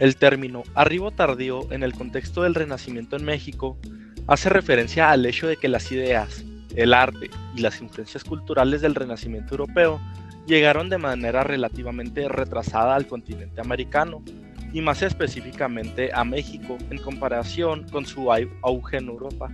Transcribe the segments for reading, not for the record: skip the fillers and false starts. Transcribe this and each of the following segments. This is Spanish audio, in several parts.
El término arribo tardío en el contexto del Renacimiento en México hace referencia al hecho de que las ideas, el arte y las influencias culturales del Renacimiento europeo llegaron de manera relativamente retrasada al continente americano y más específicamente a México en comparación con su auge en Europa.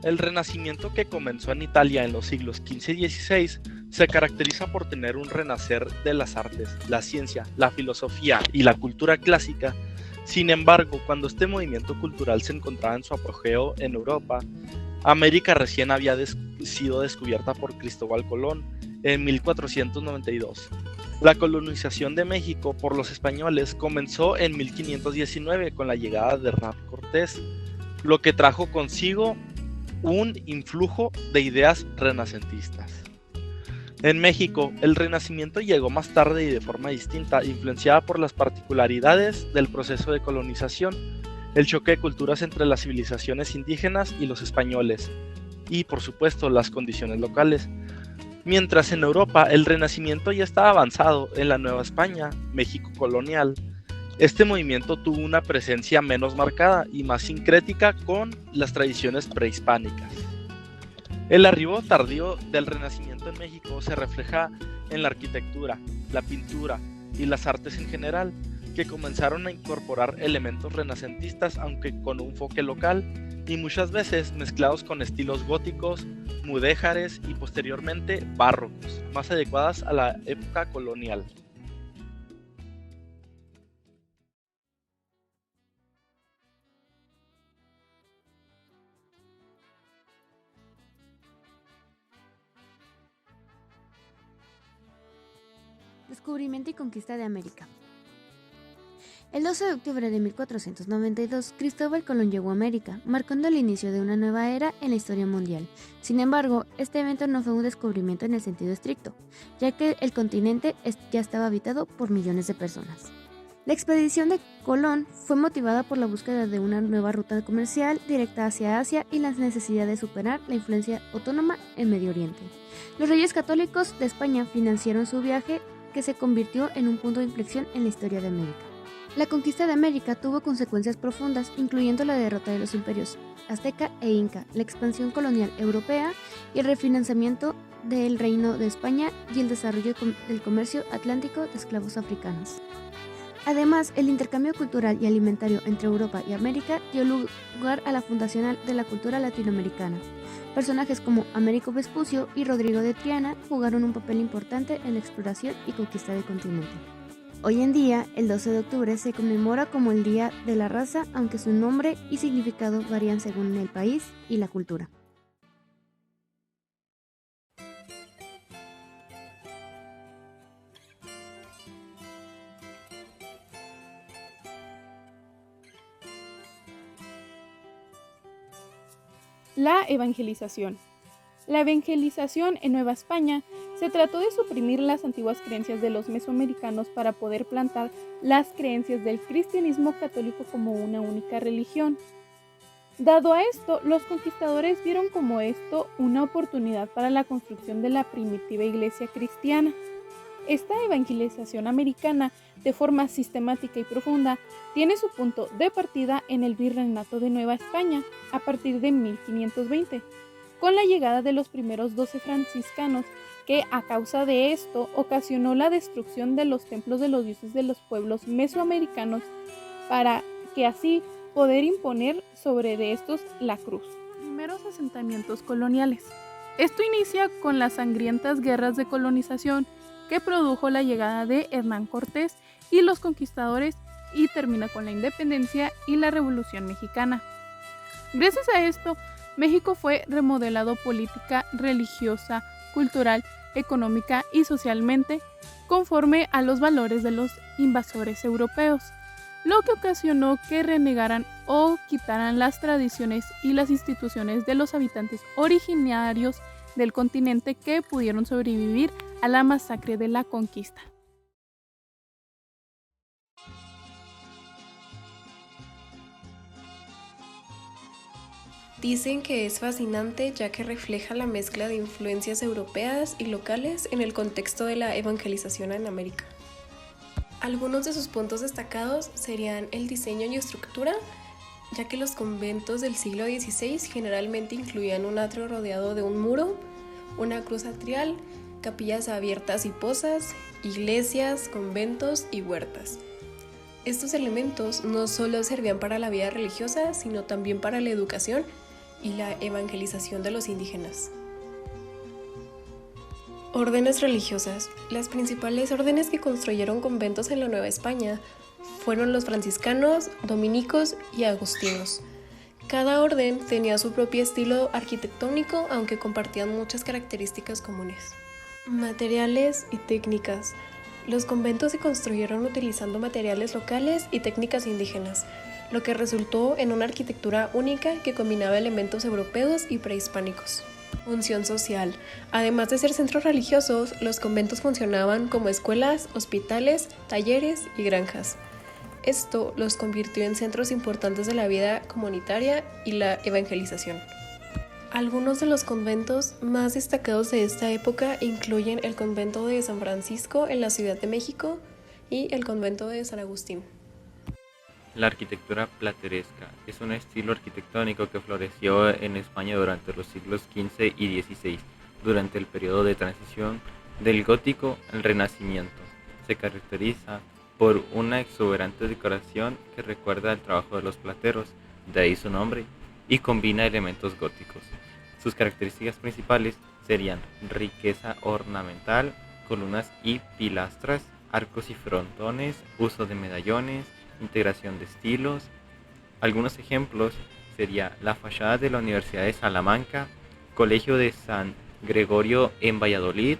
El Renacimiento, que comenzó en Italia en los siglos XV y XVI, se caracteriza por tener un renacer de las artes, la ciencia, la filosofía y la cultura clásica. Sin embargo, cuando este movimiento cultural se encontraba en su apogeo en Europa, América recién había sido descubierta por Cristóbal Colón en 1492. La colonización de México por los españoles comenzó en 1519 con la llegada de Hernán Cortés, lo que trajo consigo un influjo de ideas renacentistas. En México, el Renacimiento llegó más tarde y de forma distinta, influenciada por las particularidades del proceso de colonización, el choque de culturas entre las civilizaciones indígenas y los españoles, y por supuesto las condiciones locales. Mientras en Europa el Renacimiento ya estaba avanzado en la Nueva España, México colonial, este movimiento tuvo una presencia menos marcada y más sincrética con las tradiciones prehispánicas. El arribo tardío del Renacimiento en México se refleja en la arquitectura, la pintura y las artes en general, que comenzaron a incorporar elementos renacentistas aunque con un enfoque local y muchas veces mezclados con estilos góticos, mudéjares y posteriormente barrocos, más adecuadas a la época colonial. Descubrimiento y conquista de América. El 12 de octubre de 1492, Cristóbal Colón llegó a América, marcando el inicio de una nueva era en la historia mundial. Sin embargo, este evento no fue un descubrimiento en el sentido estricto, ya que el continente ya estaba habitado por millones de personas. La expedición de Colón fue motivada por la búsqueda de una nueva ruta comercial directa hacia Asia y la necesidad de superar la influencia otomana en Medio Oriente. Los reyes católicos de España financiaron su viaje, que se convirtió en un punto de inflexión en la historia de América. La conquista de América tuvo consecuencias profundas, incluyendo la derrota de los imperios azteca e inca, la expansión colonial europea y el refinanciamiento del Reino de España y el desarrollo del comercio atlántico de esclavos africanos. Además, el intercambio cultural y alimentario entre Europa y América dio lugar a la fundación de la cultura latinoamericana. Personajes como Américo Vespucio y Rodrigo de Triana jugaron un papel importante en la exploración y conquista del continente. Hoy en día, el 12 de octubre se conmemora como el Día de la Raza, aunque su nombre y significado varían según el país y la cultura. La evangelización. La evangelización en Nueva España se trató de suprimir las antiguas creencias de los mesoamericanos para poder plantar las creencias del cristianismo católico como una única religión. Dado a esto, los conquistadores vieron como esto una oportunidad para la construcción de la primitiva iglesia cristiana. Esta evangelización americana, de forma sistemática y profunda, tiene su punto de partida en el Virreinato de Nueva España, a partir de 1520, con la llegada de los primeros 12 franciscanos, que a causa de esto ocasionó la destrucción de los templos de los dioses de los pueblos mesoamericanos, para que así poder imponer sobre de estos la cruz. Primeros asentamientos coloniales. Esto inicia con las sangrientas guerras de colonización que produjo la llegada de Hernán Cortés y los conquistadores, y termina con la independencia y la Revolución Mexicana. Gracias a esto, México fue remodelado política, religiosa, cultural, económica y socialmente conforme a los valores de los invasores europeos, lo que ocasionó que renegaran o quitaran las tradiciones y las instituciones de los habitantes originarios del continente, que pudieron sobrevivir a la masacre de la conquista. Dicen que es fascinante ya que refleja la mezcla de influencias europeas y locales en el contexto de la evangelización en América. Algunos de sus puntos destacados serían el diseño y estructura, ya que los conventos del siglo XVI generalmente incluían un atrio rodeado de un muro, una cruz atrial, capillas abiertas y pozas, iglesias, conventos y huertas. Estos elementos no solo servían para la vida religiosa, sino también para la educación y la evangelización de los indígenas. Órdenes religiosas. Las principales órdenes que construyeron conventos en la Nueva España fueron los franciscanos, dominicos y agustinos. Cada orden tenía su propio estilo arquitectónico, aunque compartían muchas características comunes. Materiales y técnicas. Los conventos se construyeron utilizando materiales locales y técnicas indígenas, lo que resultó en una arquitectura única que combinaba elementos europeos y prehispánicos. Función social. Además de ser centros religiosos, los conventos funcionaban como escuelas, hospitales, talleres y granjas. Esto los convirtió en centros importantes de la vida comunitaria y la evangelización. Algunos de los conventos más destacados de esta época incluyen el convento de San Francisco en la Ciudad de México y el convento de San Agustín. La arquitectura plateresca es un estilo arquitectónico que floreció en España durante los siglos XV y XVI, durante el periodo de transición del gótico al renacimiento. Se caracteriza por una exuberante decoración que recuerda el trabajo de los plateros, de ahí su nombre, y combina elementos góticos. Sus características principales serían riqueza ornamental, columnas y pilastras, arcos y frontones, uso de medallones, integración de estilos. Algunos ejemplos sería la fachada de la Universidad de Salamanca, Colegio de San Gregorio en Valladolid,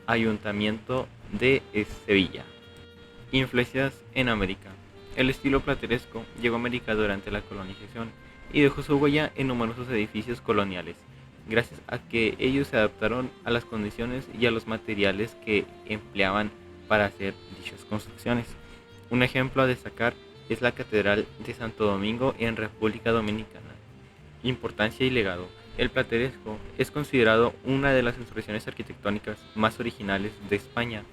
Ayuntamiento de Sevilla. Influencias en América. El estilo plateresco llegó a América durante la colonización y dejó su huella en numerosos edificios coloniales, gracias a que ellos se adaptaron a las condiciones y a los materiales que empleaban para hacer dichas construcciones. Un ejemplo a destacar es la Catedral de Santo Domingo en República Dominicana. Importancia y legado. El plateresco es considerado una de las expresiones arquitectónicas más originales de España,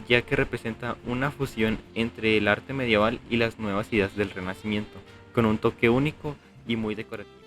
ya que representa una fusión entre el arte medieval y las nuevas ideas del Renacimiento, con un toque único y muy decorativo.